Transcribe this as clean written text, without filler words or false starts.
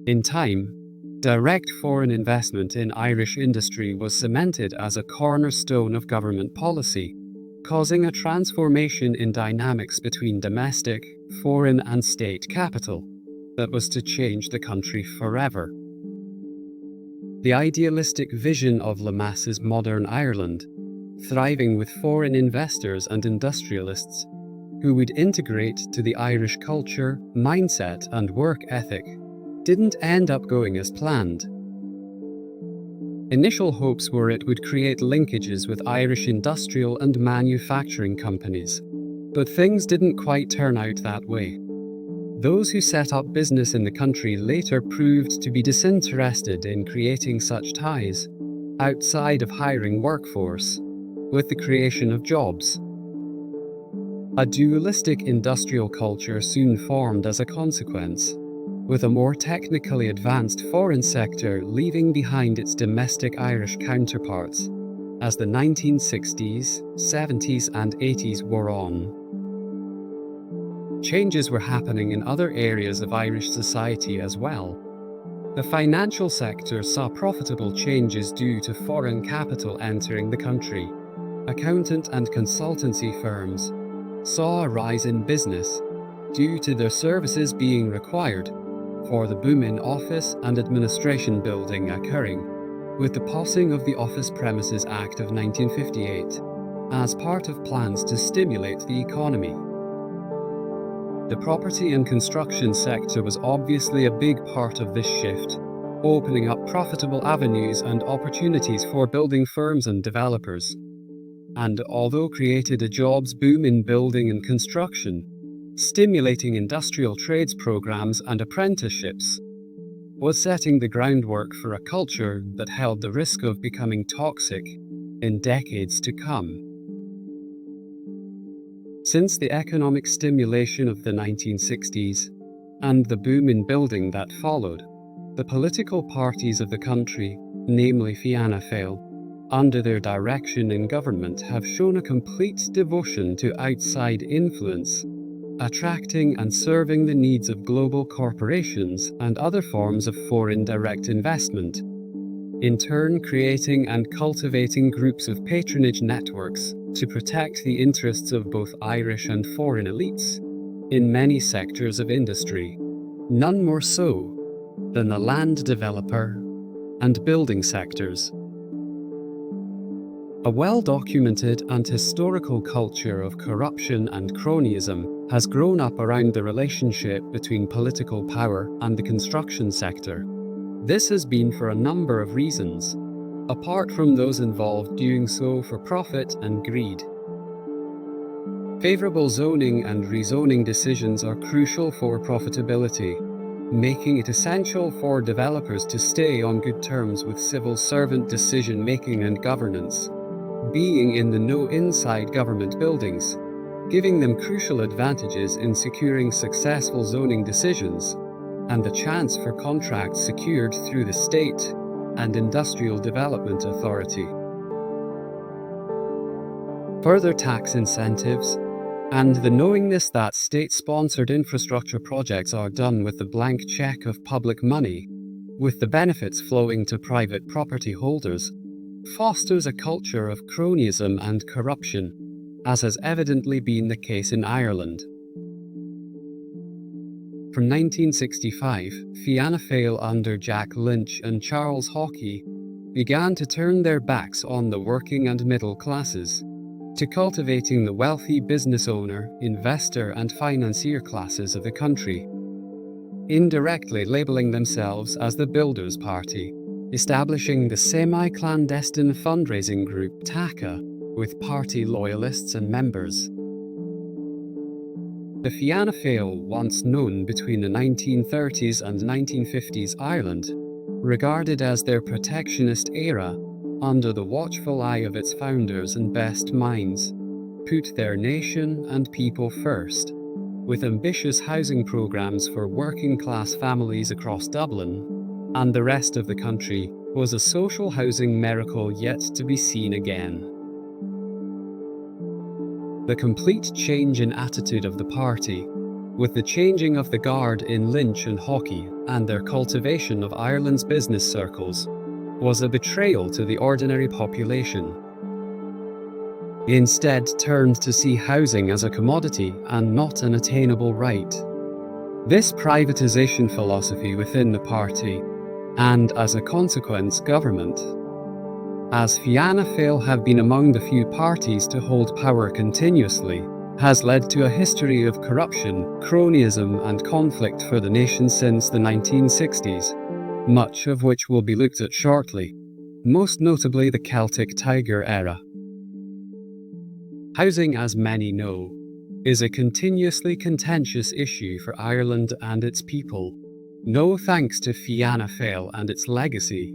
In time, direct foreign investment in Irish industry was cemented as a cornerstone of government policy, causing a transformation in dynamics between domestic, foreign and state capital that was to change the country forever. The idealistic vision of Lemass's modern Ireland, thriving with foreign investors and industrialists, who would integrate to the Irish culture, mindset and work ethic, didn't end up going as planned. Initial hopes were it would create linkages with Irish industrial and manufacturing companies, but things didn't quite turn out that way. Those who set up business in the country later proved to be disinterested in creating such ties, outside of hiring workforce, with the creation of jobs. A dualistic industrial culture soon formed as a consequence, with a more technically advanced foreign sector leaving behind its domestic Irish counterparts as the 1960s, 70s and 80s wore on. Changes were happening in other areas of Irish society as well. The financial sector saw profitable changes due to foreign capital entering the country. Accountant and consultancy firms saw a rise in business due to their services being required for the boom in office and administration building occurring with the passing of the Office Premises Act of 1958 as part of plans to stimulate the economy. The property and construction sector was obviously a big part of this shift, opening up profitable avenues and opportunities for building firms and developers. And although created a jobs boom in building and construction, stimulating industrial trades programs and apprenticeships, was setting the groundwork for a culture that held the risk of becoming toxic in decades to come. Since the economic stimulation of the 1960s and the boom in building that followed, the political parties of the country, namely Fianna Fáil, under their direction in government have shown a complete devotion to outside influence, attracting and serving the needs of global corporations and other forms of foreign direct investment, in turn creating and cultivating groups of patronage networks to protect the interests of both Irish and foreign elites in many sectors of industry, none more so than the land developer and building sectors. A well-documented and historical culture of corruption and cronyism has grown up around the relationship between political power and the construction sector. This has been for a number of reasons, apart from those involved doing so for profit and greed. Favourable zoning and rezoning decisions are crucial for profitability, making it essential for developers to stay on good terms with civil servant decision-making and governance, being in the know inside government buildings, giving them crucial advantages in securing successful zoning decisions, and the chance for contracts secured through the State and Industrial Development Authority. Further tax incentives, and the knowingness that state-sponsored infrastructure projects are done with the blank check of public money, with the benefits flowing to private property holders, fosters a culture of cronyism and corruption, as has evidently been the case in Ireland. From 1965, Fianna Fáil under Jack Lynch and Charles Haughey began to turn their backs on the working and middle classes, to cultivating the wealthy business owner, investor and financier classes of the country, indirectly labelling themselves as the Builders' Party, establishing the semi-clandestine fundraising group TACA with party loyalists and members. The Fianna Fáil, once known between the 1930s and 1950s Ireland, regarded as their protectionist era, under the watchful eye of its founders and best minds, put their nation and people first, with ambitious housing programmes for working-class families across Dublin, and the rest of the country was a social housing miracle yet to be seen again. The complete change in attitude of the party with the changing of the guard in Lynch and Haughey and their cultivation of Ireland's business circles, was a betrayal to the ordinary population. Instead turned to see housing as a commodity and not an attainable right. This privatization philosophy within the party, and as a consequence government, as Fianna Fáil have been among the few parties to hold power continuously, has led to a history of corruption, cronyism and conflict for the nation since the 1960s, much of which will be looked at shortly, most notably the Celtic Tiger era. Housing, as many know, is a continuously contentious issue for Ireland and its people. No thanks to Fianna Fáil and its legacy,